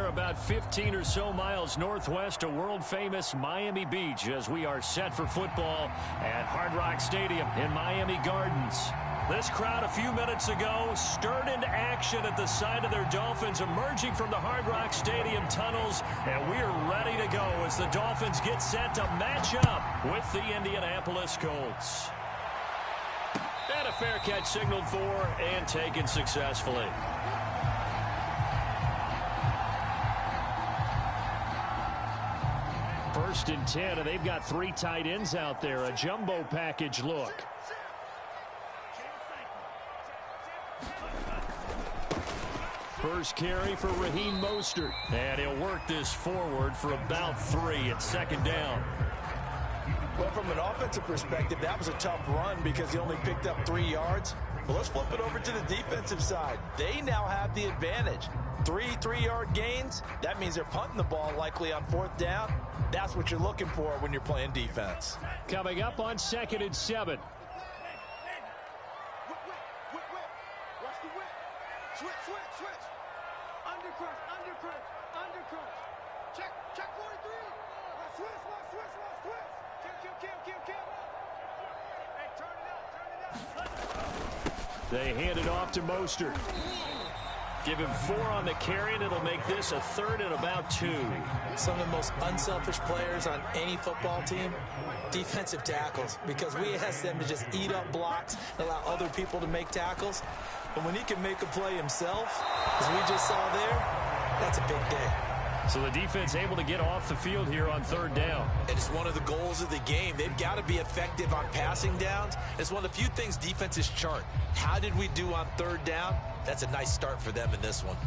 We're about 15 or so miles northwest of world-famous Miami Beach as we are set for football at Hard Rock Stadium in Miami Gardens. This crowd a few minutes ago stirred into action at the sight of their Dolphins emerging from the Hard Rock Stadium tunnels, and we're ready to go as the Dolphins get set to match up with the Indianapolis Colts. And a fair catch signaled for and taken successfully. First and 10, and they've got 3 tight ends out there. A jumbo package look. First carry for Raheem Mostert. And he'll work this forward for about 3 at second down. Well, from an offensive perspective, that was a tough run because he only picked up 3 yards. Well, let's flip it over to the defensive side. They now have the advantage. 3 3-yard gains. That means they're punting the ball likely on 4th down. That's what you're looking for when you're playing defense. Coming up on 2nd and 7. Switch. Undercrunch. Check 43. Switch. Kill. Hey, turn it up. They hand it off to Mostert. Give him 4 on the carry, and it'll make this a 3rd and about 2. Some of the most unselfish players on any football team, defensive tackles, because we ask them to just eat up blocks and allow other people to make tackles. But when he can make a play himself, as we just saw there, that's a big day. So the defense able to get off the field here on 3rd down. And it's one of the goals of the game. They've got to be effective on passing downs. It's one of the few things defenses chart. How did we do on 3rd down? That's a nice start for them in this one.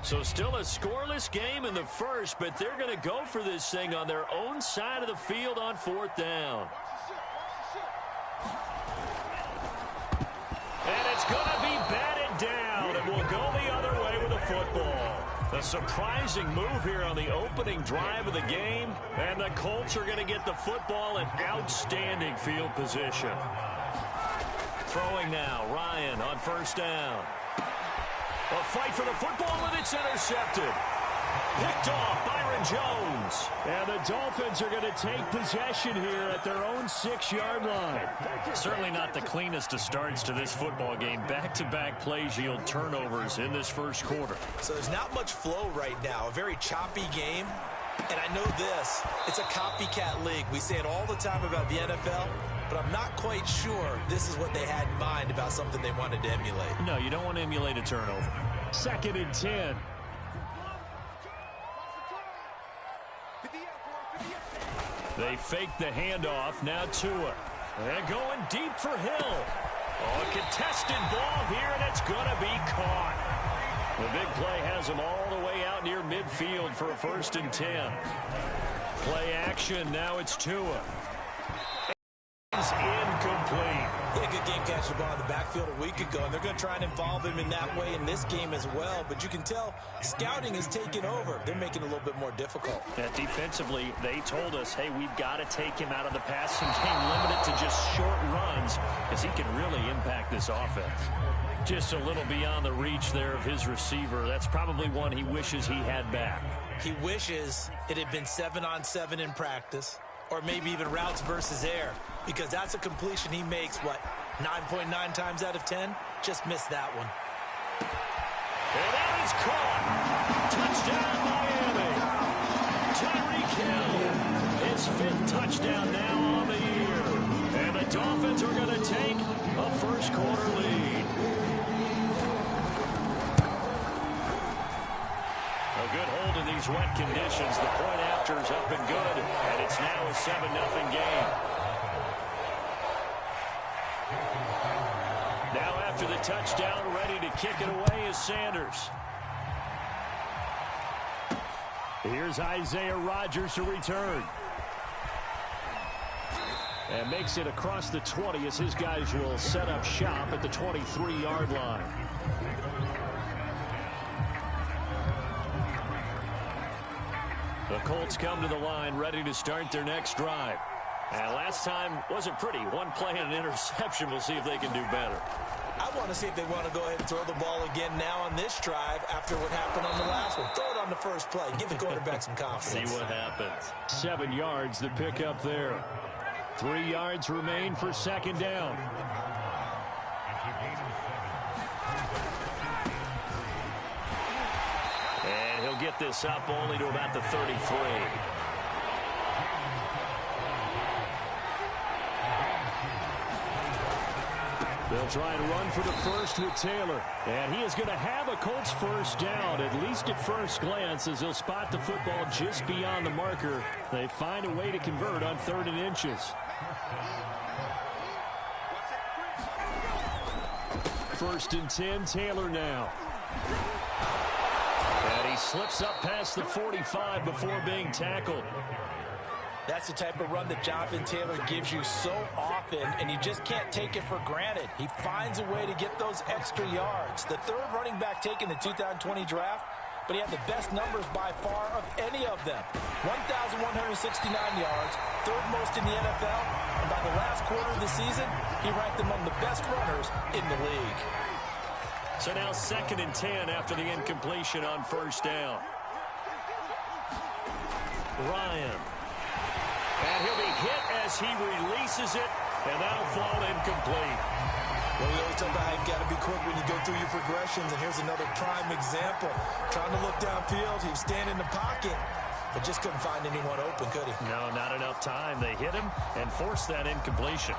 So still a scoreless game in the first, but they're going to go for this thing on their own side of the field on 4th down. And it's going to be batted down, and we'll go the other way with the football. A surprising move here on the opening drive of the game, and the Colts are going to get the football in outstanding field position. Throwing now, Ryan on 1st down. A fight for the football, and it's intercepted. Picked off Byron Jones. And the Dolphins are going to take possession here at their own 6-yard line. Certainly not the cleanest of starts to this football game. Back-to-back plays yield turnovers in this first quarter. So there's not much flow right now. A very choppy game. And I know this. It's a copycat league. We say it all the time about the NFL. But I'm not quite sure this is what they had in mind about something they wanted to emulate. No, you don't want to emulate a turnover. 2nd and 10. They fake the handoff. Now Tua. They're going deep for Hill. Oh, a contested ball here, and it's going to be caught. The big play has them all the way out near midfield for a 1st and 10. Play action. Now it's Tua. It's incomplete. He had a good game catching the ball in the backfield a week ago, and they're going to try and involve him in that way in this game as well. But you can tell scouting is taking over. They're making it a little bit more difficult. Yeah, defensively, they told us, hey, we've got to take him out of the passing game, limit it to just short runs, because he can really impact this offense. Just a little beyond the reach there of his receiver. That's probably one he wishes he had back. He wishes it had been 7-on-7 in practice, or maybe even routes versus air, because that's a completion he makes, 9.9 times out of 10? Just missed that one. And that is caught. Touchdown, Miami. Tyreek Hill, his 5th touchdown now on the year. And the Dolphins are going to take a first-quarter lead. A good hold in these wet conditions. The point after is up and good, and it's now a 7-0 game. Now after the touchdown, ready to kick it away is Sanders. Here's Isaiah Rodgers to return. And makes it across the 20 as his guys will set up shop at the 23-yard line. The Colts come to the line ready to start their next drive. And last time wasn't pretty. One play and an interception. We'll see if they can do better. I want to see if they want to go ahead and throw the ball again now on this drive after what happened on the last one. Throw it on the first play. Give the quarterback some confidence. See what happens. 7 yards the pick up there. 3 yards remain for second down. And he'll get this up only to about the 33. They'll try and run for the first with Taylor. And he is going to have a Colts first down, at least at first glance, as he'll spot the football just beyond the marker. They find a way to convert on 3rd and inches. First and 10, Taylor now. And he slips up past the 45 before being tackled. That's the type of run that Jonathan Taylor gives you so often, and you just can't take it for granted. He finds a way to get those extra yards. The 3rd running back taken in the 2020 draft, but he had the best numbers by far of any of them. 1,169 yards, 3rd most in the NFL, and by the last quarter of the season, he ranked among the best runners in the league. So now 2nd and 10 after the incompletion on first down. Ryan. And he'll be hit as he releases it, and that'll fall incomplete. Well, we always talk about how you've got to be quick when you go through your progressions, and here's another prime example. Trying to look downfield, he was standing in the pocket, but just couldn't find anyone open, could he? No, not enough time. They hit him and forced that incompletion.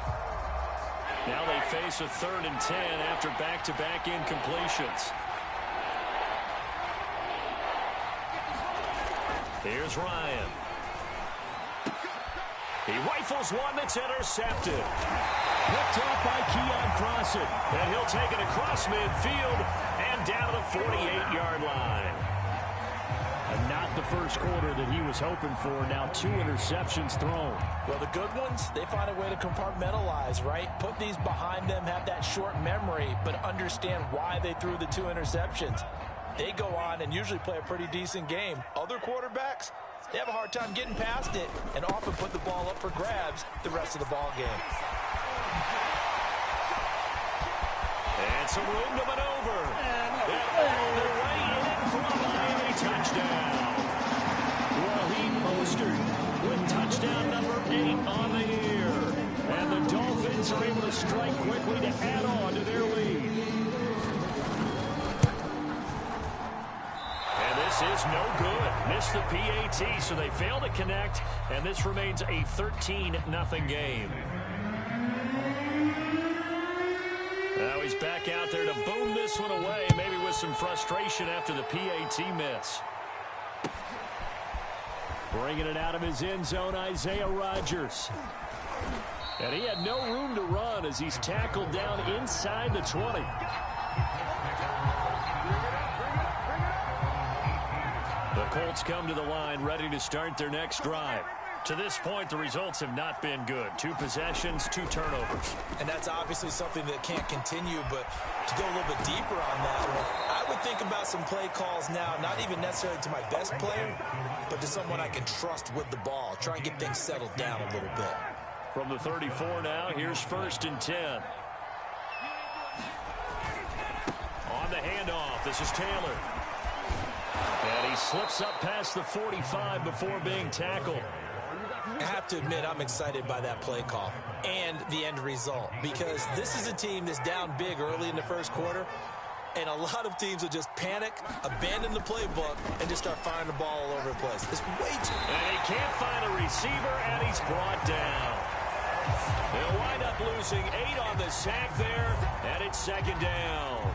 Now they face a 3rd and 10 after back-to-back incompletions. Here's Ryan. He rifles one that's intercepted. Picked up by Keon Crossen. And he'll take it across midfield and down to the 48-yard line. And not the first quarter that he was hoping for. Now 2 interceptions thrown. Well, the good ones, they find a way to compartmentalize, right? Put these behind them, have that short memory, but understand why they threw the 2 interceptions. They go on and usually play a pretty decent game. Other quarterbacks, they have a hard time getting past it and often put the ball up for grabs the rest of the ball game. And some room to maneuver. And all the way in for a Miami touchdown. Raheem Mostert with touchdown number 8 on the year. And the Dolphins are able to strike quickly to add on to their lead. This is no good. Missed the PAT, so they fail to connect, and this remains a 13-0 game. Now he's back out there to boom this one away, maybe with some frustration after the PAT miss. Bringing it out of his end zone, Isaiah Rodgers. And he had no room to run as he's tackled down inside the 20. The Colts come to the line ready to start their next drive. To this point, the results have not been good. 2 possessions, 2 turnovers. And that's obviously something that can't continue, but to go a little bit deeper on that one, I would think about some play calls now, not even necessarily to my best player, but to someone I can trust with the ball. Try and get things settled down a little bit. From the 34 now, here's 1st and 10. On the handoff, this is Taylor. And he slips up past the 45 before being tackled. I have to admit, I'm excited by that play call and the end result, because this is a team that's down big early in the first quarter, and a lot of teams will just panic, abandon the playbook, and just start firing the ball all over the place. It's way too... And he can't find a receiver, and he's brought down. They'll wind up losing 8 on the sack there, and it's 2nd down.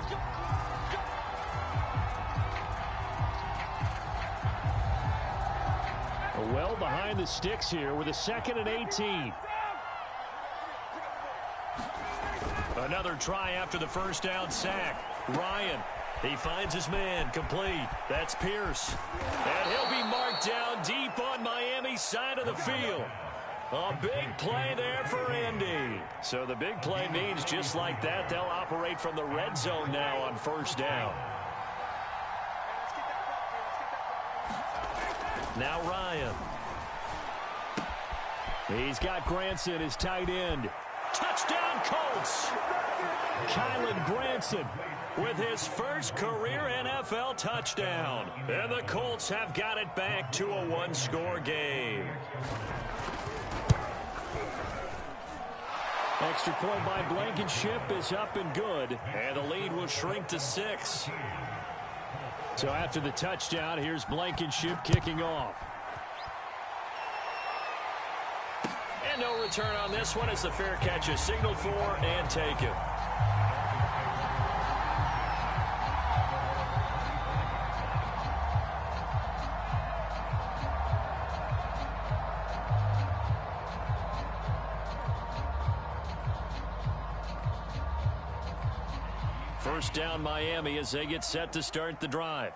Well behind the sticks here with a 2nd and 18. Another try after the first down sack. Ryan, he finds his man, complete. That's Pierce. And he'll be marked down deep on Miami's side of the field. A big play there for Indy. So the big play means just like that, they'll operate from the red zone now on first down. Now Ryan. He's got Granson, his tight end. Touchdown, Colts! Kylen Granson with his first career NFL touchdown. And the Colts have got it back to a one-score game. Extra point by Blankenship is up and good. And the lead will shrink to 6. So after the touchdown, here's Blankenship kicking off. And no return on this one as the fair catch is signaled for and taken. First down Miami as they get set to start the drive.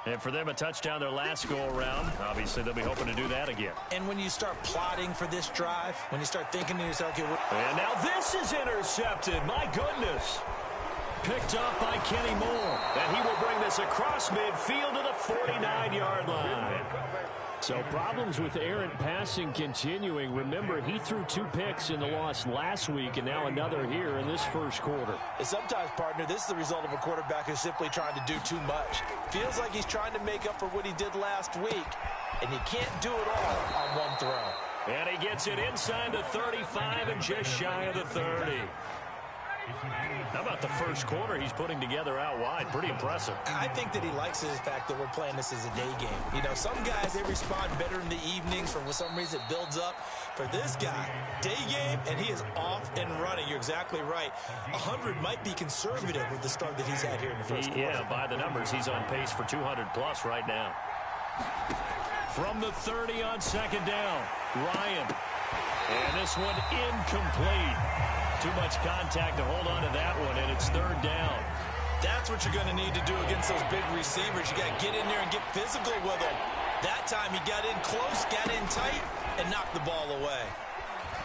And for them, a touchdown their last go-around. Obviously, they'll be hoping to do that again. And when you start plotting for this drive, when you start thinking to yourself, okay, and now this is intercepted. My goodness. Picked up by Kenny Moore. And he will bring this across midfield to the 49-yard line. So problems with errant passing continuing. Remember, he threw 2 picks in the loss last week and now another here in this first quarter. And sometimes, partner, this is the result of a quarterback who's simply trying to do too much. Feels like he's trying to make up for what he did last week, and you can't do it all on one throw. And he gets it inside the 35 and just shy of the 30. How about the first quarter he's putting together out wide? Pretty impressive. I think that he likes the fact that we're playing this as a day game. You know, some guys, they respond better in the evenings. For some reason, it builds up. For this guy, day game, and he is off and running. You're exactly right. 100 might be conservative with the start that he's had here in the first quarter. Yeah, by the numbers, he's on pace for 200-plus right now. From the 30 on second down, Ryan. And this one incomplete. Too much contact to hold on to that one, and it's third down. That's what you're going to need to do against those big receivers. You got to get in there and get physical with them. That time he got in close, got in tight, and knocked the ball away.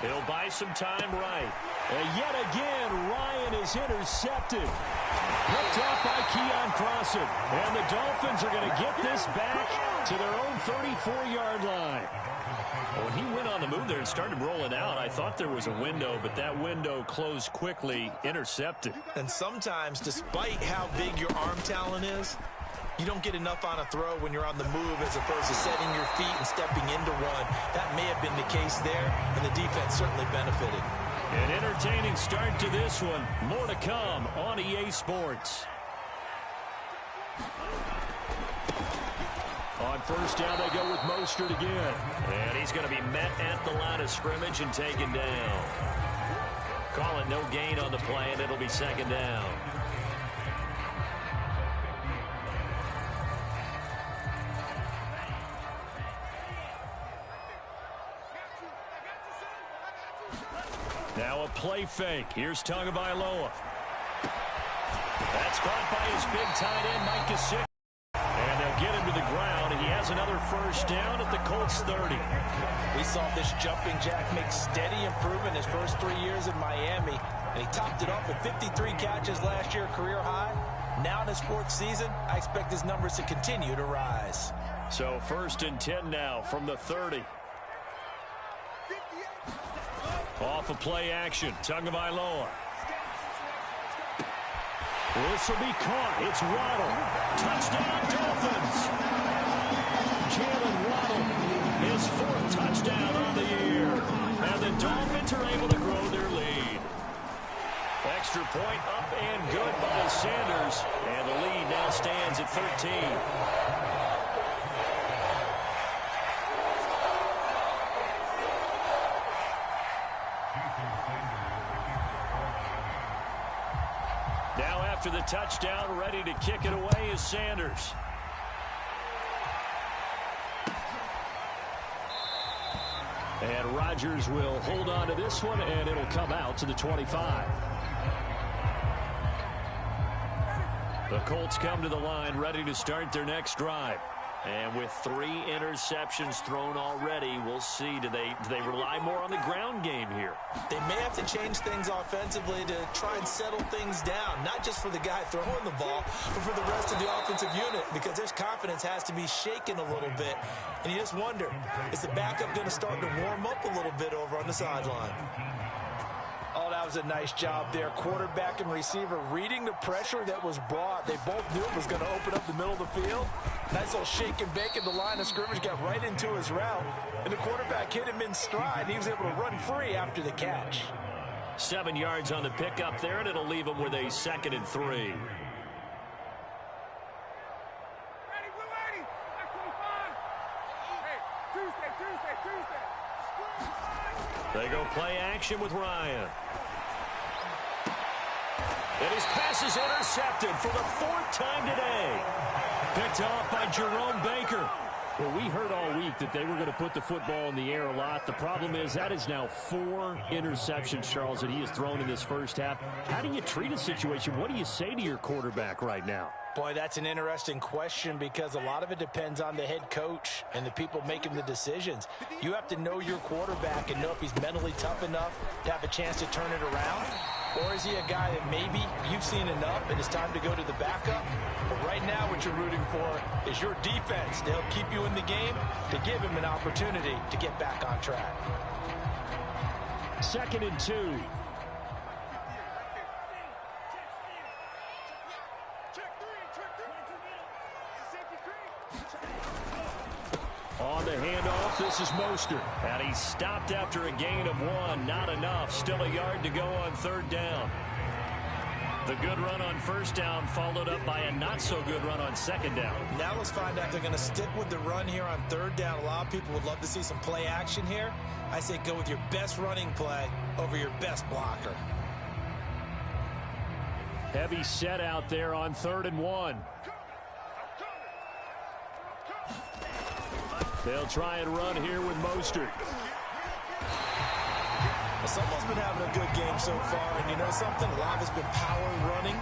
He'll buy some time right. And yet again, Ryan is intercepted. Picked off by Keon Crossan. And the Dolphins are going to get this back to their own 34-yard line. When he went on the move there and started rolling out, I thought there was a window, but that window closed quickly, intercepted. And sometimes, despite how big your arm talent is, you don't get enough on a throw when you're on the move as opposed to setting your feet and stepping into one. That may have been the case there, and the defense certainly benefited. An entertaining start to this one. More to come on EA Sports. On first down, they go with Mostert again. And he's going to be met at the line of scrimmage and taken down. Call it no gain on the play, and it'll be second down. Now a play fake. Here's Tagovailoa. That's caught by his big tight end, Mike Gesicki. And they'll get him to the ground. He has another first down at the Colts 30. We saw this jumping jack make steady improvement his first 3 years in Miami. And he topped it off with 53 catches last year, career high. Now in his 4th season, I expect his numbers to continue to rise. So 1st and 10 now from the 30. Off of play action, Tagovailoa. This will be caught. It's Waddle. Touchdown, Dolphins. Jalen Waddle, his 4th touchdown on the year. And the Dolphins are able to grow their lead. Extra point up and good by Sanders. And the lead now stands at 13. Now after the touchdown, ready to kick it away is Sanders. And Rodgers will hold on to this one, and it'll come out to the 25. The Colts come to the line ready to start their next drive. And with 3 interceptions thrown already, we'll see. Do they rely more on the ground game here? They may have to change things offensively to try and settle things down, not just for the guy throwing the ball, but for the rest of the offensive unit, because their confidence has to be shaken a little bit. And you just wonder, is the backup going to start to warm up a little bit over on the sideline? Oh, that was a nice job there. Quarterback and receiver reading the pressure that was brought. They both knew it was going to open up the middle of the field. Nice little shake and bake, and the line of scrimmage got right into his route. And the quarterback hit him in stride, and he was able to run free after the catch. 7 yards on the pickup there, and it'll leave him with a 2nd and 3. Ready, we're ready. That's 25. Hey, Tuesday. They go play action with Ryan. And his pass is intercepted for the 4th time today. Picked off by Jerome Baker. Well, we heard all week that they were going to put the football in the air a lot. The problem is that is now 4 interceptions, Charles, that he has thrown in this first half. How do you treat a situation? What do you say to your quarterback right now? Boy, that's an interesting question because a lot of it depends on the head coach and the people making the decisions. You have to know your quarterback and know if he's mentally tough enough to have a chance to turn it around. Or is he a guy that maybe you've seen enough and it's time to go to the backup? But right now what you're rooting for is your defense to help keep you in the game, to give him an opportunity to get back on track. 2nd and 2. On the handoff, this is Mostert. And he stopped after a gain of 1. Not enough. Still a yard to go on 3rd down. The good run on 1st down followed up by a not-so-good run on 2nd down. Now let's find out if they're going to stick with the run here on 3rd down. A lot of people would love to see some play action here. I say go with your best running play over your best blocker. Heavy set out there on 3rd and 1. They'll try and run here with Mostert. Well, someone's been having a good game so far, and you know something? A lot of it's been power running.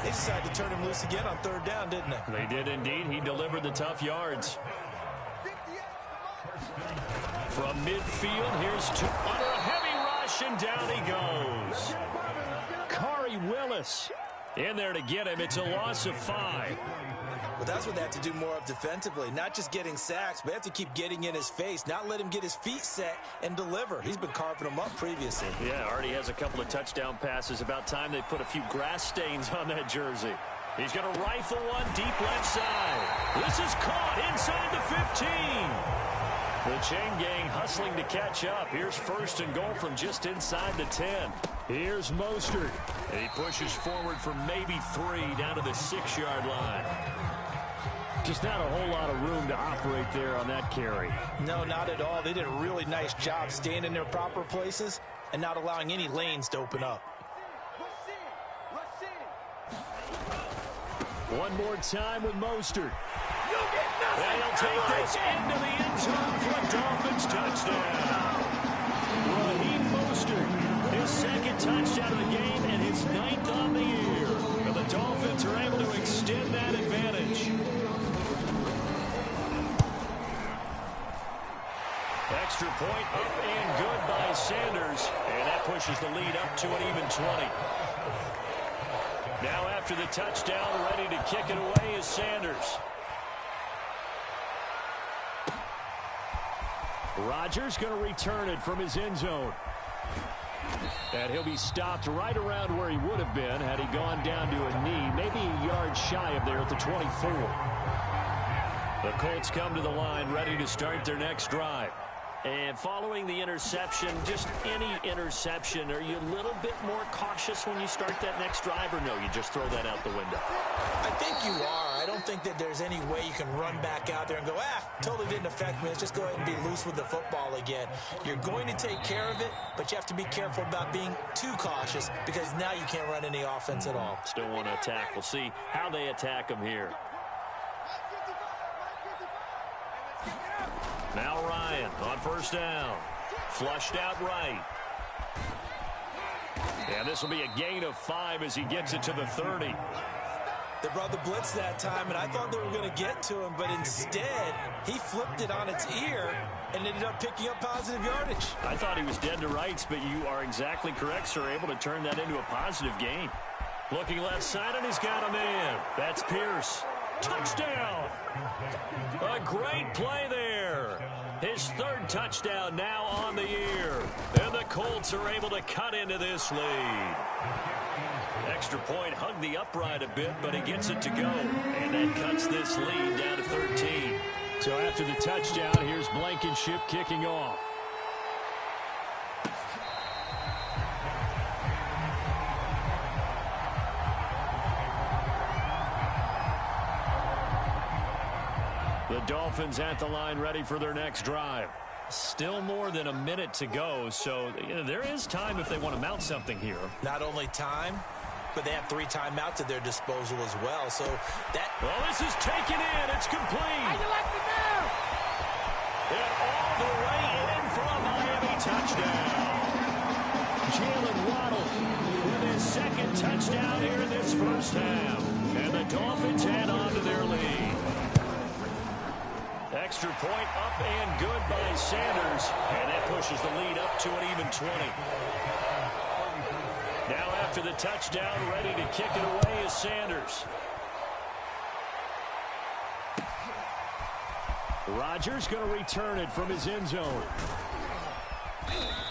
They decided to turn him loose again on 3rd down, didn't they? They did indeed. He delivered the tough yards. From midfield, here's under a heavy rush, and down he goes. Khari Willis in there to get him. It's a loss of 5. But that's what they have to do more of defensively. Not just getting sacks, but they have to keep getting in his face. Not let him get his feet set and deliver. He's been carving them up previously. Yeah, already has a couple of touchdown passes. About time they put a few grass stains on that jersey. He's going to rifle one deep left side. This is caught inside the 15. The chain gang hustling to catch up. Here's 1st and goal from just inside the 10. Here's Mostert. And he pushes forward for maybe 3 down to the 6-yard line. Just not a whole lot of room to operate there on that carry. No, not at all. They did a really nice job staying in their proper places and not allowing any lanes to open up. One more time with Mostert. And he'll take this into the end zone for a Dolphins touchdown. Raheem Mostert, his 2nd touchdown of the game and his 9th on the year. And the Dolphins are able to extend that advantage. Extra point up and good by Sanders. And that pushes the lead up to an even 20. Now after the touchdown, ready to kick it away is Sanders. Rodgers going to return it from his end zone. And he'll be stopped right around where he would have been had he gone down to a knee, maybe a yard shy of there at the 24. The Colts come to the line ready to start their next drive. And following the interception, just any interception, are you a little bit more cautious when you start that next drive, or no, you just throw that out the window? I think you are. I don't think that there's any way you can run back out there and go, totally didn't affect me. Let's just go ahead and be loose with the football again. You're going to take care of it, but you have to be careful about being too cautious because now you can't run any offense at all. Still want to attack. We'll see how they attack them here. Now Ryan on 1st down. Flushed out right. And this will be a gain of 5 as he gets it to the 30. They brought the blitz that time, and I thought they were going to get to him, but instead, he flipped it on its ear and ended up picking up positive yardage. I thought he was dead to rights, but you are exactly correct, sir. Able to turn that into a positive gain. Looking left side, and he's got a man. That's Pierce. Touchdown! A great play there. His third touchdown now on the year. And the Colts are able to cut into this lead. Extra point hugged the upright a bit, but he gets it to go. And that cuts this lead down to 13. So after the touchdown, here's Blankenship kicking off. The Dolphins at the line ready for their next drive. Still more than a minute to go, so there is time if they want to mount something here. Not only time, but they have 3 timeouts at their disposal as well. So that... Well, this is taken in. It's complete. How you like it now? And all the way in for a Miami touchdown. Jalen Waddle with his second touchdown here in this first half. And the Dolphins head on to their lead. Extra point up and good by Sanders. And that pushes the lead up to an even 20. Now after the touchdown, ready to kick it away is Sanders. Rodgers going to return it from his end zone.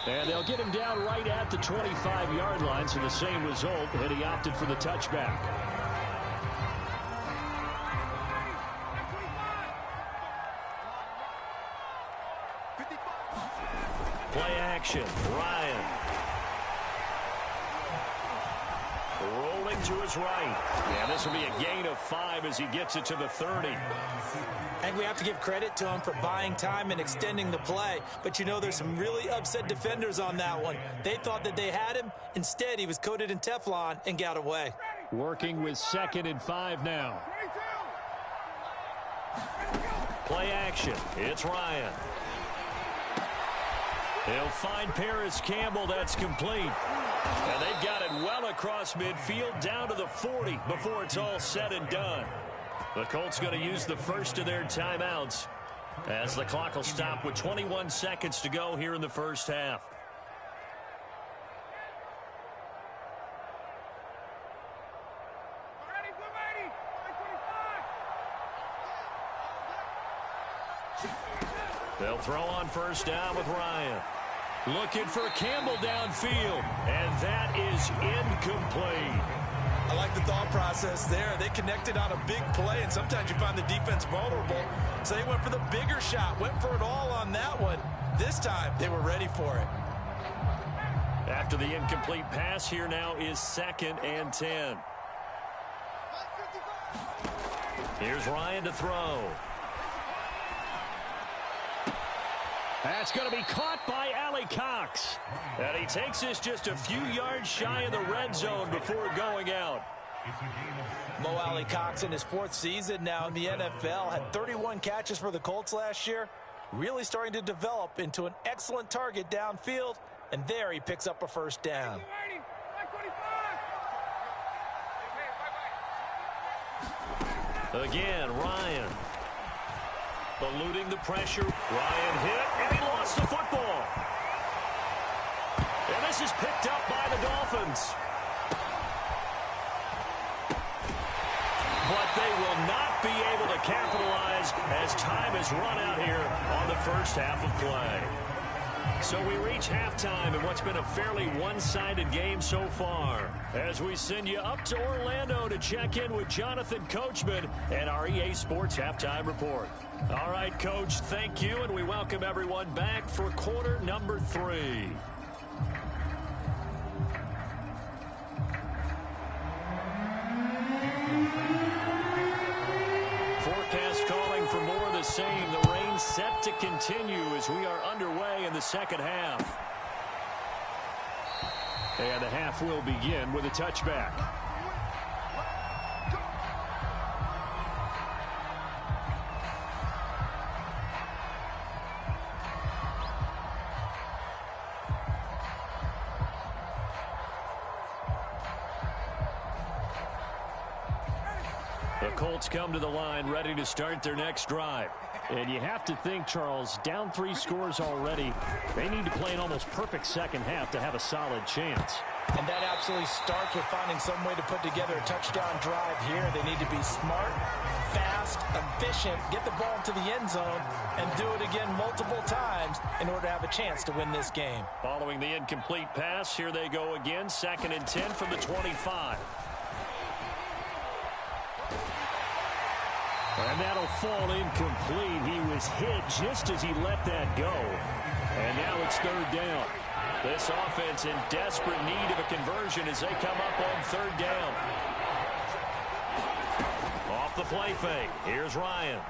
And they'll get him down right at the 25-yard line, so the same result, and he opted for the touchback. Play action, Ryan. Rolling to his right. Yeah, this will be a gain of 5 as he gets it to the 30. I think we have to give credit to him for buying time and extending the play. But, you know, there's some really upset defenders on that one. They thought that they had him. Instead, he was coated in Teflon and got away. Working with 2nd and 5 now. Play action. It's Ryan. He'll find Paris Campbell. That's complete. And they've got it well across midfield down to the 40 before it's all said and done. The Colts going to use the first of their timeouts as the clock will stop with 21 seconds to go here in the first half. They'll throw on first down with Ryan. Looking for Campbell downfield, and that is incomplete. I like the thought process there. They connected on a big play, and sometimes you find the defense vulnerable. So they went for the bigger shot, went for it all on that one. This time, they were ready for it. After the incomplete pass, here now is 2nd and 10. Here's Ryan to throw. That's going to be caught by Allie Cox. And he takes this just a few yards shy of the red zone before going out. Mo Alley Cox in his 4th season now in the NFL had 31 catches for the Colts last year. Really starting to develop into an excellent target downfield. And there he picks up a first down. Again, Ryan. Eluding the pressure. Ryan hit, and he lost the football. And this is picked up by the Dolphins. But they will not be able to capitalize as time has run out here on the first half of play. So we reach halftime in what's been a fairly one-sided game so far, as we send you up to Orlando to check in with Jonathan Coachman and our EA Sports Halftime Report. All right, Coach, thank you, and we welcome everyone back for quarter number 3. Forecast calling for more of the same. The rain set to continue as we are underway in the second half. And the half will begin with a touchback. The Colts come to the line ready to start their next drive. And you have to think, Charles, down 3 scores already. They need to play an almost perfect second half to have a solid chance. And that absolutely starts with finding some way to put together a touchdown drive here. They need to be smart, fast, efficient, get the ball to the end zone, and do it again multiple times in order to have a chance to win this game. Following the incomplete pass, here they go again. 2nd and 10 from the 25. And that'll fall incomplete. He was hit just as he let that go. And now it's 3rd down. This offense in desperate need of a conversion as they come up on 3rd down. Off the play fake. Here's Ryan.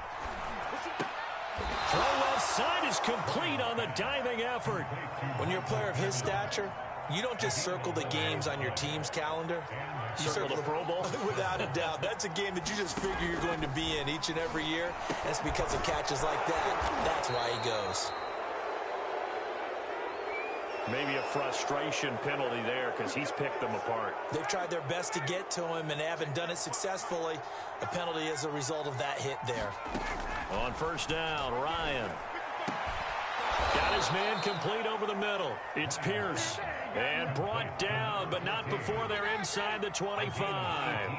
Throw left side is complete on the diving effort. When you're a player of his stature, you don't just circle the games on your team's calendar. You circle the Pro Bowl? Without a doubt. That's a game that you just figure you're going to be in each and every year. And it's because of catches like that. That's why he goes. Maybe a frustration penalty there because he's picked them apart. They've tried their best to get to him and haven't done it successfully. The penalty is a result of that hit there. On 1st down, Ryan. Got his man complete over the middle. It's Pierce. And brought down, but not before they're inside the 25.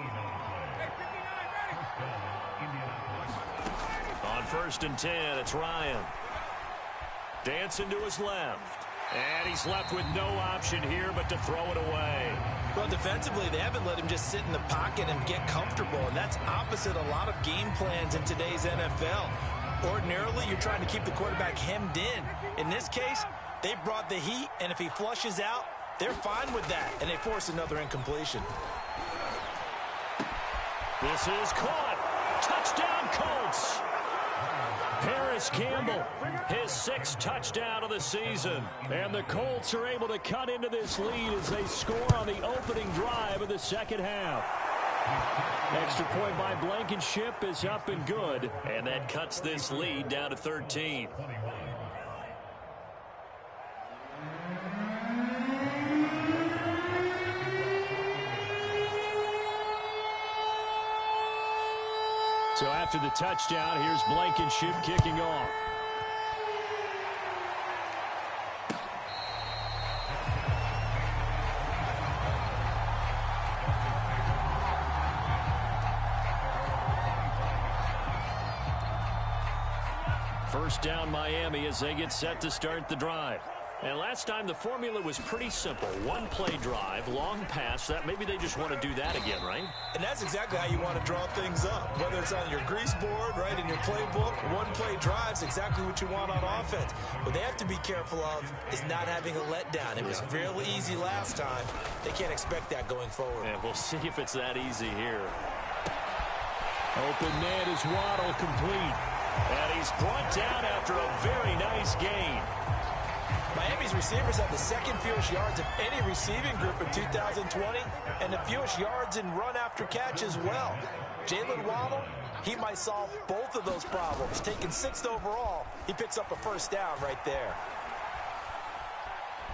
On 1st and 10, it's Ryan. Dancing to his left. And he's left with no option here but to throw it away. Well, defensively, they haven't let him just sit in the pocket and get comfortable, and that's opposite a lot of game plans in today's NFL. Ordinarily, you're trying to keep the quarterback hemmed in. In this case, they brought the heat, and if he flushes out, they're fine with that, and they force another incompletion. This is caught. Touchdown, Colts. Paris Campbell, his 6th touchdown of the season. And the Colts are able to cut into this lead as they score on the opening drive of the second half. Extra point by Blankenship is up and good. And that cuts this lead down to 13. So after the touchdown, here's Blankenship kicking off. First down, Miami, as they get set to start the drive. And last time the formula was pretty simple. 1-play drive, long pass. That maybe they just want to do that again, right? And that's exactly how you want to draw things up. Whether it's on your grease board, right, in your playbook, 1-play drive's exactly what you want on offense. What they have to be careful of is not having a letdown. It was real easy last time. They can't expect that going forward. And we'll see if it's that easy here. Open man is Waddle, complete. And he's brought down after a very nice gain. Miami's receivers have the 2nd fewest yards of any receiving group in 2020 and the fewest yards in run after catch as well. Jalen Waddle, he might solve both of those problems. Taking 6th overall, he picks up a 1st down right there.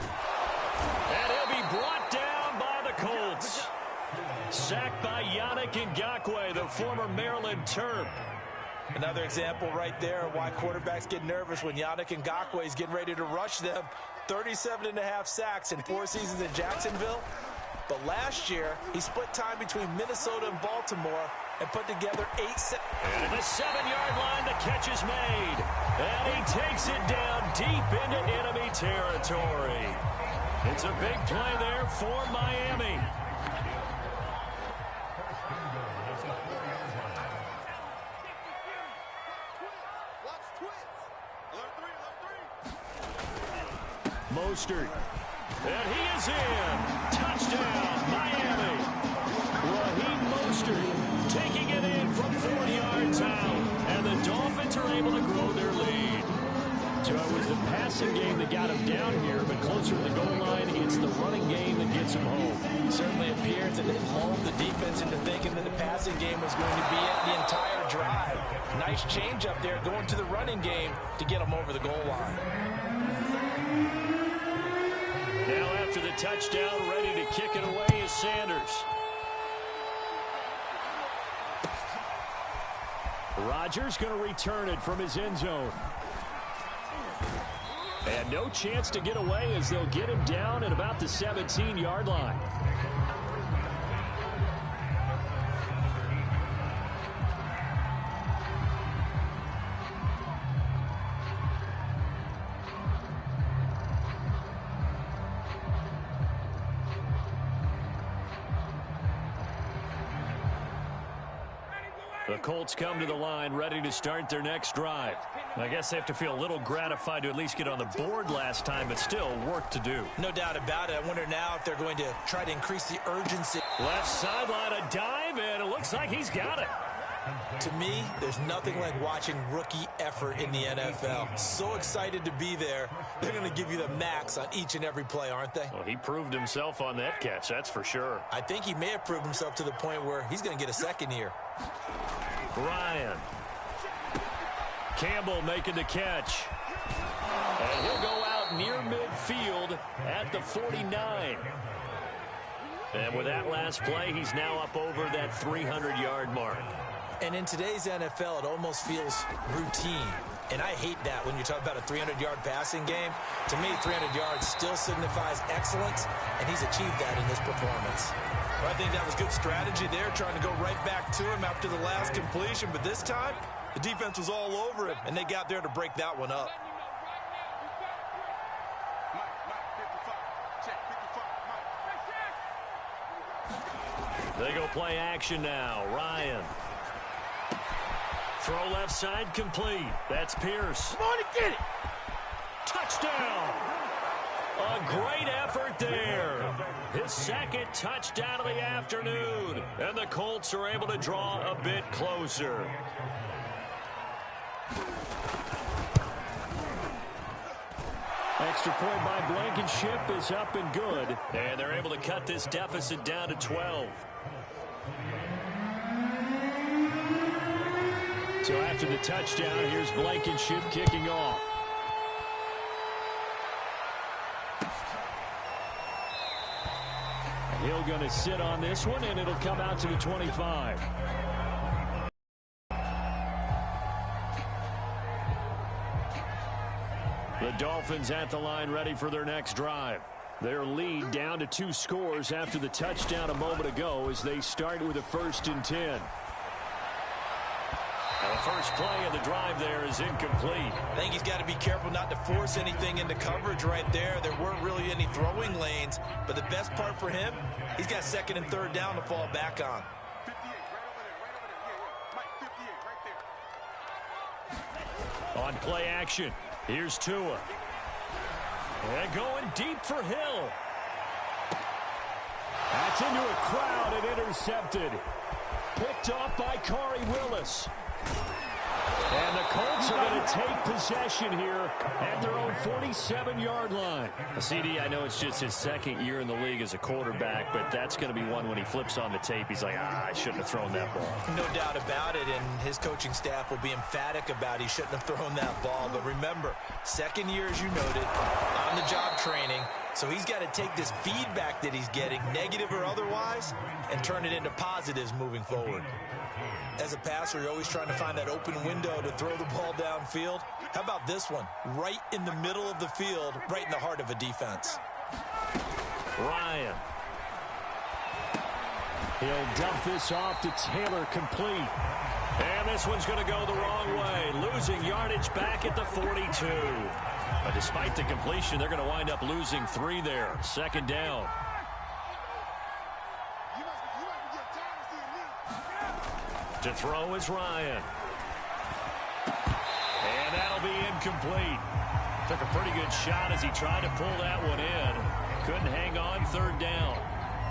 And he'll be brought down by the Colts. Sacked by Yannick Ngakoue, the former Maryland Terp. Another example right there of why quarterbacks get nervous when Yannick Ngakoue is getting ready to rush them. 37.5 sacks in 4 seasons in Jacksonville. But last year, he split time between Minnesota and Baltimore and put together 8 sacks. And at the 7-yard line, the catch is made. And he takes it down deep into enemy territory. It's a big play there for Miami. Mostert. And he is in. Touchdown, Miami. Raheem Mostert taking it in from 40 yards out. And the Dolphins are able to grow their lead. So it was the passing game that got him down here, but closer to the goal line, it's the running game that gets him home. It certainly appears that they lulled the defense into thinking that the passing game was going to be it the entire drive. Nice change up there going to the running game to get him over the goal line. Now after the touchdown, ready to kick it away is Sanders. Rodgers going to return it from his end zone. And no chance to get away as they'll get him down at about the 17-yard line. The Colts come to the line ready to start their next drive. I guess they have to feel a little gratified to at least get on the board last time, but still work to do. No doubt about it. I wonder now if they're going to try to increase the urgency. Left sideline, a dive, and it looks like he's got it. To me, there's nothing like watching rookie effort in the NFL. So excited to be there. They're going to give you the max on each and every play, aren't they? Well, he proved himself on that catch, that's for sure. I think he may have proved himself to the point where he's going to get a second year. Ryan. Campbell making the catch. And he'll go out near midfield at the 49. And with that last play, he's now up over that 300-yard mark. And in today's NFL, it almost feels routine. And I hate that when you talk about a 300-yard passing game. To me, 300 yards still signifies excellence, and he's achieved that in this performance. Well, I think that was good strategy there, trying to go right back to him after the last completion. But this time, the defense was all over him, and they got there to break that one up. They go play action now. Ryan. Throw left side complete. That's Pierce. Come on and get it. Touchdown. A great effort there. His second touchdown of the afternoon. And the Colts are able to draw a bit closer. Extra point by Blankenship is up and good. And they're able to cut this deficit down to 12. So after the touchdown, here's Blankenship kicking off. Hill going to sit on this one, and it'll come out to the 25. The Dolphins at the line ready for their next drive. Their lead down to 2 scores after the touchdown a moment ago as they start with a 1st and 10. Now the first play of the drive there is incomplete. I think he's got to be careful not to force anything into coverage right there. There weren't really any throwing lanes, but the best part for him, he's got 2nd and 3rd down to fall back on. 58, right over there, right over there. Yeah, Mike, 58, right there. On play action, here's Tua. And going deep for Hill. That's into a crowd and intercepted. Picked off by Corey Willis. And the Colts are going to take possession here at their own 47-yard line. CD, I know it's just his 2nd year in the league as a quarterback, but that's going to be one when he flips on the tape. He's like, I shouldn't have thrown that ball. No doubt about it, and his coaching staff will be emphatic about he shouldn't have thrown that ball. But remember, 2nd year, as you noted, on-the-job training. So he's got to take this feedback that he's getting, negative or otherwise, and turn it into positives moving forward. As a passer, you're always trying to find that open window to throw the ball downfield. How about this one? Right in the middle of the field, right in the heart of a defense. Ryan. He'll dump this off to Taylor, complete. And this one's going to go the wrong way, losing yardage back at the 42. But despite the completion, they're going to wind up losing 3 there. 2nd down. To throw is Ryan. And that'll be incomplete. Took a pretty good shot as he tried to pull that one in. Couldn't hang on, 3rd down.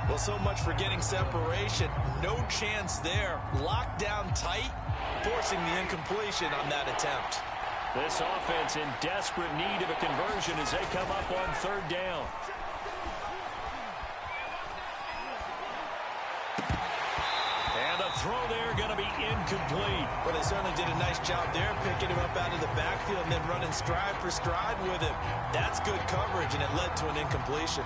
Well, so much for getting separation. No chance there. Locked down tight, forcing the incompletion on that attempt. This offense in desperate need of a conversion as they come up on 3rd down. And the throw there going to be incomplete. Well, they certainly did a nice job there, picking him up out of the backfield and then running stride for stride with him. That's good coverage, and it led to an incompletion.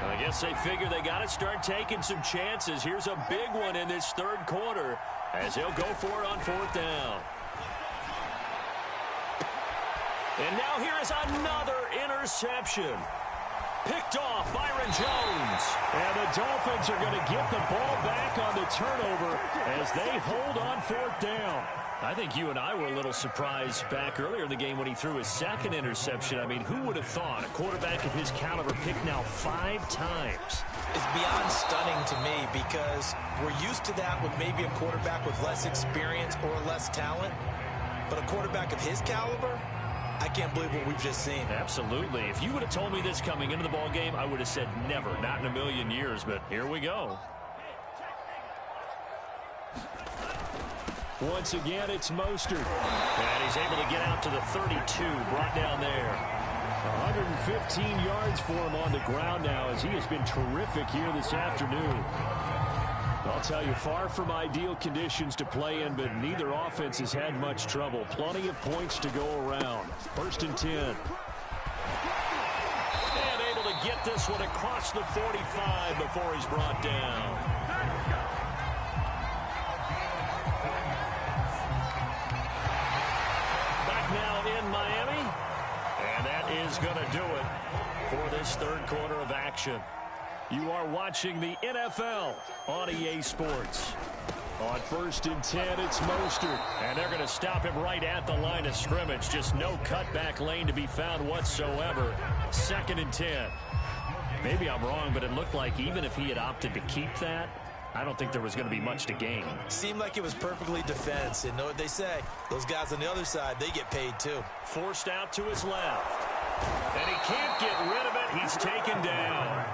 I guess they figure they got to start taking some chances. Here's a big one in this 3rd quarter. as he'll go for it on 4th down. And now here is another interception. Picked off Byron Jones. And the Dolphins are going to get the ball back on the turnover as they hold on 4th down. I think you and I were a little surprised back earlier in the game when he threw his second interception. I mean, who would have thought a quarterback of his caliber picked now 5 times? It's beyond stunning to me because we're used to that with maybe a quarterback with less experience or less talent. But a quarterback of his caliber, I can't believe what we've just seen. Absolutely. If you would have told me this coming into the ball game, I would have said never, not in a million years. But here we go. Once again, it's Mostert. And he's able to get out to the 32, brought down there. 115 yards for him on the ground now as he has been terrific here this afternoon. I'll tell you, far from ideal conditions to play in, but neither offense has had much trouble. Plenty of points to go around. 1st and 10. And able to get this one across the 45 before he's brought down. Back now in Miami. And that is going to do it for this 3rd quarter of action. You are watching the NFL on EA Sports. On 1st and 10, it's Mostert. And they're going to stop him right at the line of scrimmage. Just no cutback lane to be found whatsoever. 2nd and 10. Maybe I'm wrong, but it looked like even if he had opted to keep that, I don't think there was going to be much to gain. Seemed like it was perfectly defense. And know what they say? Those guys on the other side, they get paid too. Forced out to his left. And he can't get rid of it. He's taken down.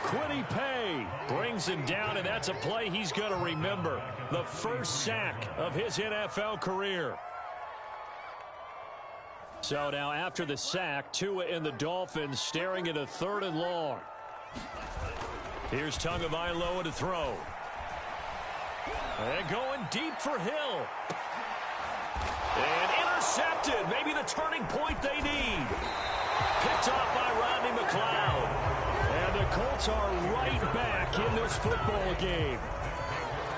Kwity Paye brings him down, and that's a play he's going to remember. The first sack of his NFL career. So now after the sack, Tua and the Dolphins staring at a 3rd and long. Here's Tagovailoa to throw. And going deep for Hill. And intercepted. Maybe the turning point they need. Picked off by Rodney McLeod. And the Colts are right back in this football game.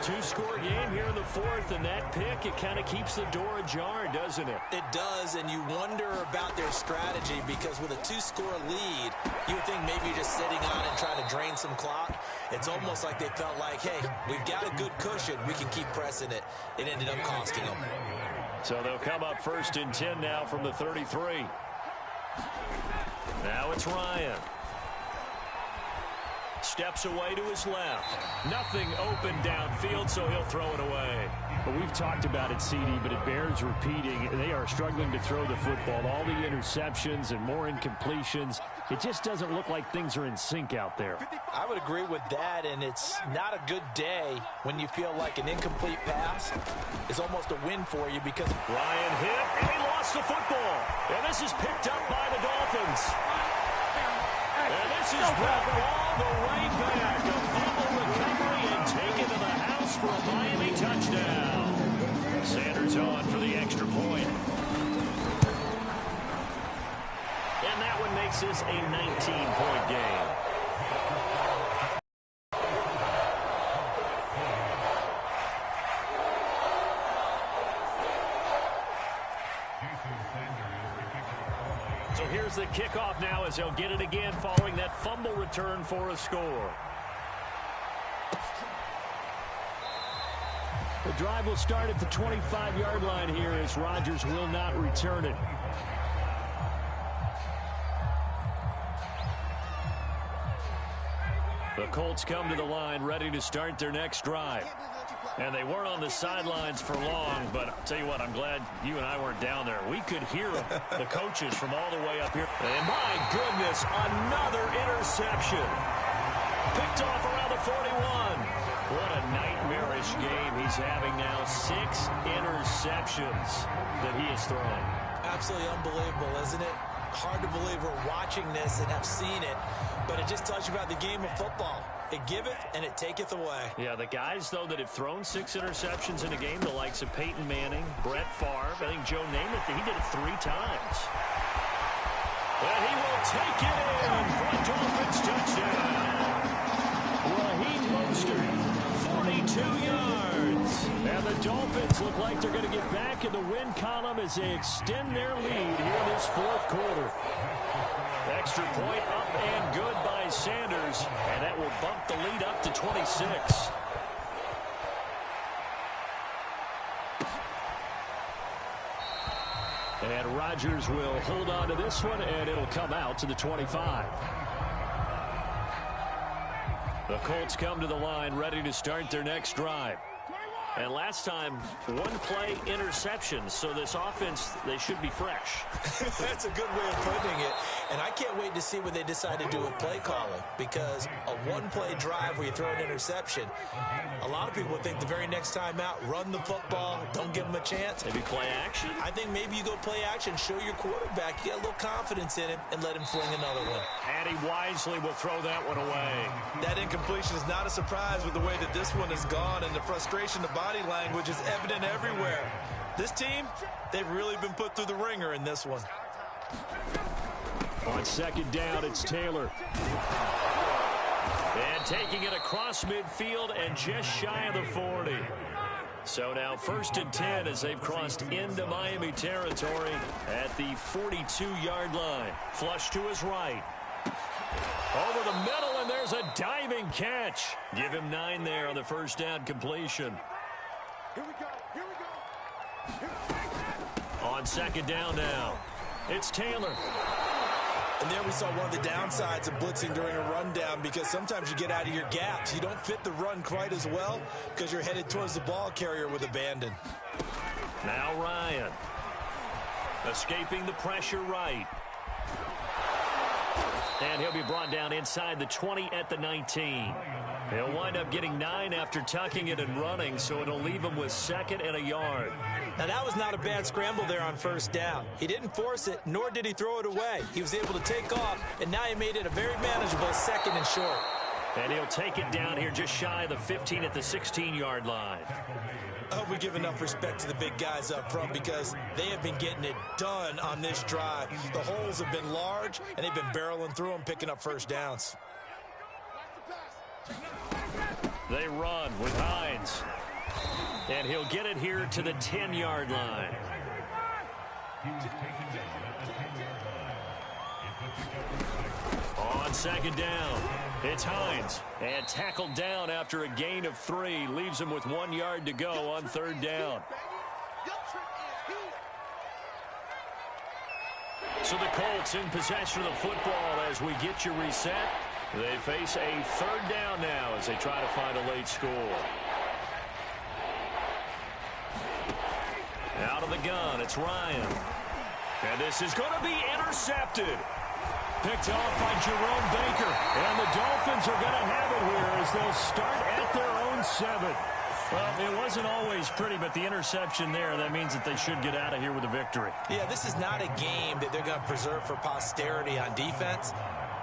2-score game here in the 4th, and that pick, it kind of keeps the door ajar, doesn't it? It does, and you wonder about their strategy because with a 2-score lead, you would think maybe you're just sitting on it and trying to drain some clock. It's almost like they felt like, hey, we've got a good cushion. We can keep pressing it. It ended up costing them. So they'll come up 1st and 10 now from the 33. Now it's Ryan. Steps away to his left. Nothing open downfield, so he'll throw it away. Well, we've talked about it, CD, but it bears repeating. They are struggling to throw the football. All the interceptions and more incompletions. It just doesn't look like things are in sync out there. I would agree with that, and it's not a good day when you feel like an incomplete pass is almost a win for you because Ryan hit, and he lost the football. And this is picked up by the Dolphins. And this is brought all the way back. A fumble recovery and taken to the house for a Miami touchdown. Sanders on for the extra point. And that one makes this a 19-point game. So here's the kickoff now as he'll get it again following that fumble return for a score. The drive will start at the 25-yard line here as Rodgers will not return it. The Colts come to the line ready to start their next drive. And they weren't on the sidelines for long, but I'll tell you what, I'm glad you and I weren't down there. We could hear them, the coaches from all the way up here. And my goodness, another interception. Picked off around the 41. What a nightmarish game he's having now. 6 interceptions that he has thrown. Absolutely unbelievable, isn't it? Hard to believe we're watching this and have seen it, but it just tells you about the game of football. It giveth and it taketh away. Yeah, the guys, though, that have thrown 6 interceptions in a game, the likes of Peyton Manning, Brett Favre, I think Joe Namath, he did it 3 times. And he will take it in for a Dolphins touchdown. Raheem Mostert, 42 yards. And the like they're going to get back in the win column as they extend their lead here this fourth quarter. Extra point up and good by Sanders, and that will bump the lead up to 26. And Rodgers will hold on to this one, and it'll come out to the 25. The Colts come to the line ready to start their next drive. And last time, one-play interception, so this offense, they should be fresh. That's a good way of putting it. And I can't wait to see what they decide to do with play calling, because a one-play drive where you throw an interception, a lot of people think the very next time out, run the football, don't give them a chance. Maybe play action? I think maybe you go play action, show your quarterback, get a little confidence in him, and let him fling another one. And he wisely will throw that one away. That incompletion is not a surprise with the way that this one has gone, and the frustration, the body language is evident everywhere. This team, they've really been put through the ringer in this one. On second down, it's Taylor. And taking it across midfield and just shy of the 40. So now 1st and 10 as they've crossed into Miami territory at the 42-yard line. Flush to his right. Over the middle, and there's a diving catch. Give him 9 there on the first down completion. Here we go. Here we go. On second down now, it's Taylor. And there we saw one of the downsides of blitzing during a rundown, because sometimes you get out of your gaps. You don't fit the run quite as well because you're headed towards the ball carrier with abandon. Now Ryan. Escaping the pressure right. And he'll be brought down inside the 20 at the 19. He'll wind up getting 9 after tucking it and running, so it'll leave him with 2nd and a yard. Now, that was not a bad scramble there on first down. He didn't force it, nor did he throw it away. He was able to take off, and now he made it a very manageable 2nd and short. And he'll take it down here just shy of the 15 at the 16-yard line. I hope we give enough respect to the big guys up front, because they have been getting it done on this drive. The holes have been large, and they've been barreling through them, picking up first downs. They run with Hines. And he'll get it here to the 10-yard line. On second down, it's Hines. And tackled down after a gain of 3. Leaves him with 1 yard to go on third down. So the Colts in possession of the football as we get you reset. They face a third down now as they try to find a late score. Out of the gun, it's Ryan. And this is going to be intercepted. Picked off by Jerome Baker. And the Dolphins are going to have it here as they'll start at their own 7. Well, it wasn't always pretty, but the interception there, that means that they should get out of here with a victory. Yeah, this is not a game that they're going to preserve for posterity on defense.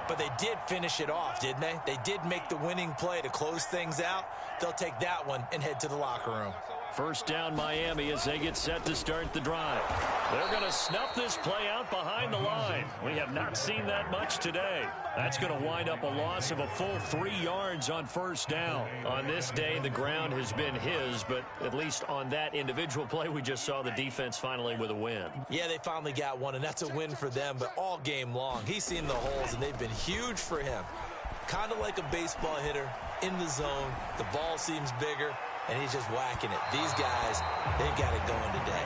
But they did finish it off, didn't they? They did make the winning play to close things out. They'll take that one and head to the locker room. First down Miami as they get set to start the drive. They're going to snuff this play out behind the line. We have not seen that much today. That's going to wind up a loss of a full 3 yards on first down. On this day, the ground has been his, but at least on that individual play, we just saw the defense finally with a win. Yeah, they finally got one, and that's a win for them, but all game long, he's seen the holes, and they've been huge for him. Kind of like a baseball hitter in the zone. The ball seems bigger, and he's just whacking it. These guys, they've got it going today.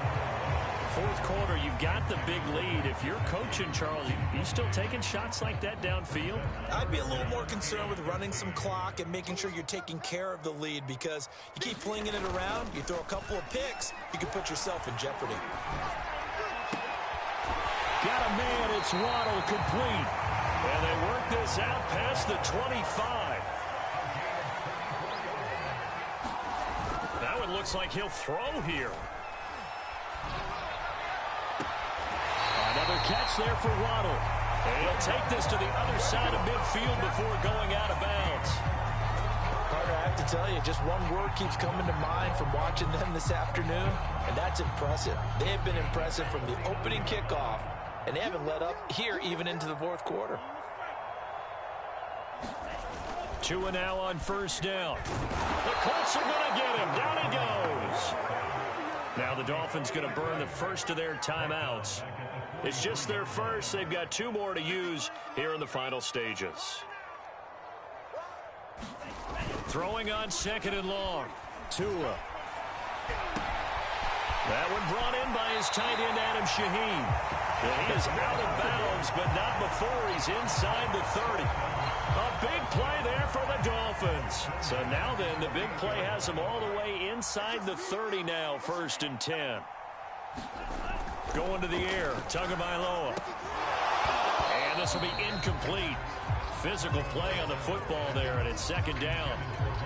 Fourth quarter, you've got the big lead. If you're coaching, Charles, you still taking shots like that downfield? I'd be a little more concerned with running some clock and making sure you're taking care of the lead, because you keep flinging it around, you throw a couple of picks, you can put yourself in jeopardy. Got a man, it's Waddle, complete. And they work this out past the 25. Now it looks like he'll throw here. Another catch there for Waddle. And he'll take this to the other side of midfield before going out of bounds. Carter, I have to tell you, just one word keeps coming to mind from watching them this afternoon, and that's impressive. They have been impressive from the opening kickoff, and they haven't let up here even into the fourth quarter. 2 and now on first down. The Colts are going to get him. Down he goes. Now the Dolphins going to burn the first of their timeouts. It's just their first. They've got 2 more to use here in the final stages. Throwing on 2nd and long. Tua. That one brought in by his tight end, Adam Shaheen. And he is out of bounds, but not before he's inside the 30. A big play there for the Dolphins. So now then, the big play has them all the way inside the 30 now, 1st and 10. Going to the air, Tagovailoa. And this will be incomplete. Physical play on the football there, and it's 2nd down.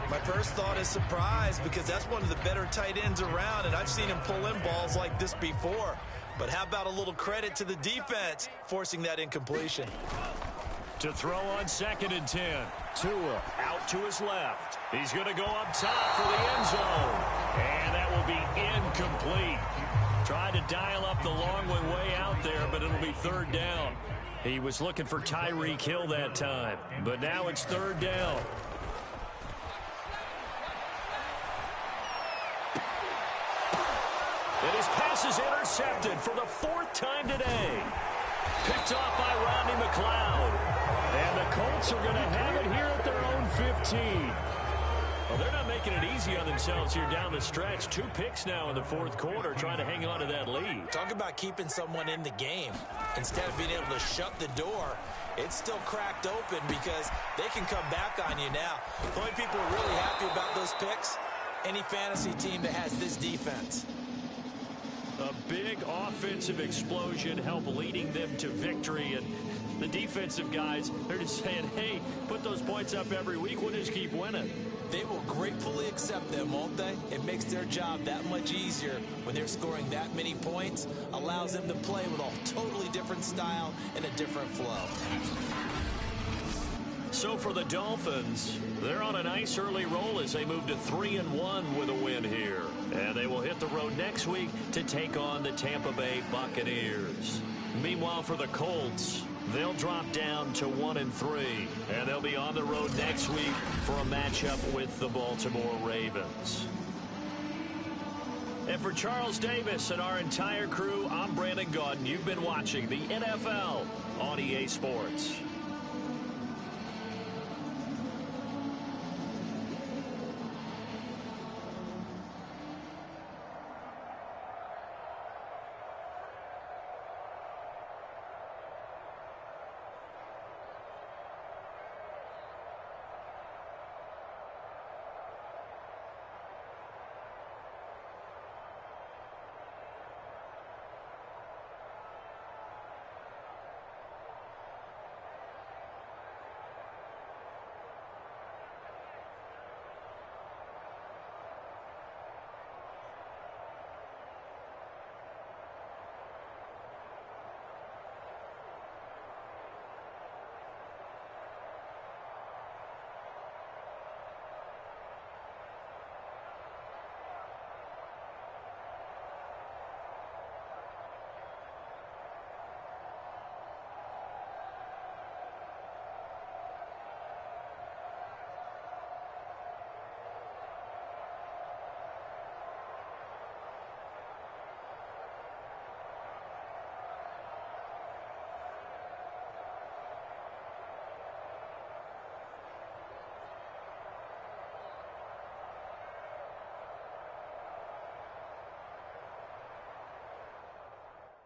My first thought is surprise, because that's one of the better tight ends around, and I've seen him pull in balls like this before. But how about a little credit to the defense forcing that incompletion? To throw on 2nd and 10. Tua out to his left. He's going to go up top for the end zone. And that will be incomplete. Tried to dial up the long way out there, but it'll be 3rd down. He was looking for Tyreek Hill that time, but now it's 3rd down. And his pass is intercepted for the 4th time today. Picked off by Rodney McLeod. And the Colts are going to have it here at their own 15. Well, they're not making it easy on themselves here down the stretch. 2 picks now in the 4th quarter, trying to hang on to that lead. Talk about keeping someone in the game. Instead of being able to shut the door, it's still cracked open because they can come back on you now. The only people who are really happy about those picks, any fantasy team that has this defense. A big offensive explosion helped leading them to victory, and the defensive guys, they're just saying, hey, put those points up every week, we'll just keep winning. They will gratefully accept them, won't they? It makes their job that much easier when they're scoring that many points, allows them to play with a totally different style and a different flow. So for the Dolphins, they're on a nice early roll as they move to 3-1 with a win here. And they will hit the road next week to take on the Tampa Bay Buccaneers. Meanwhile, for the Colts, they'll drop down to 1-3. And they'll be on the road next week for a matchup with the Baltimore Ravens. And for Charles Davis and our entire crew, I'm Brandon Gaudin. You've been watching the NFL on EA Sports.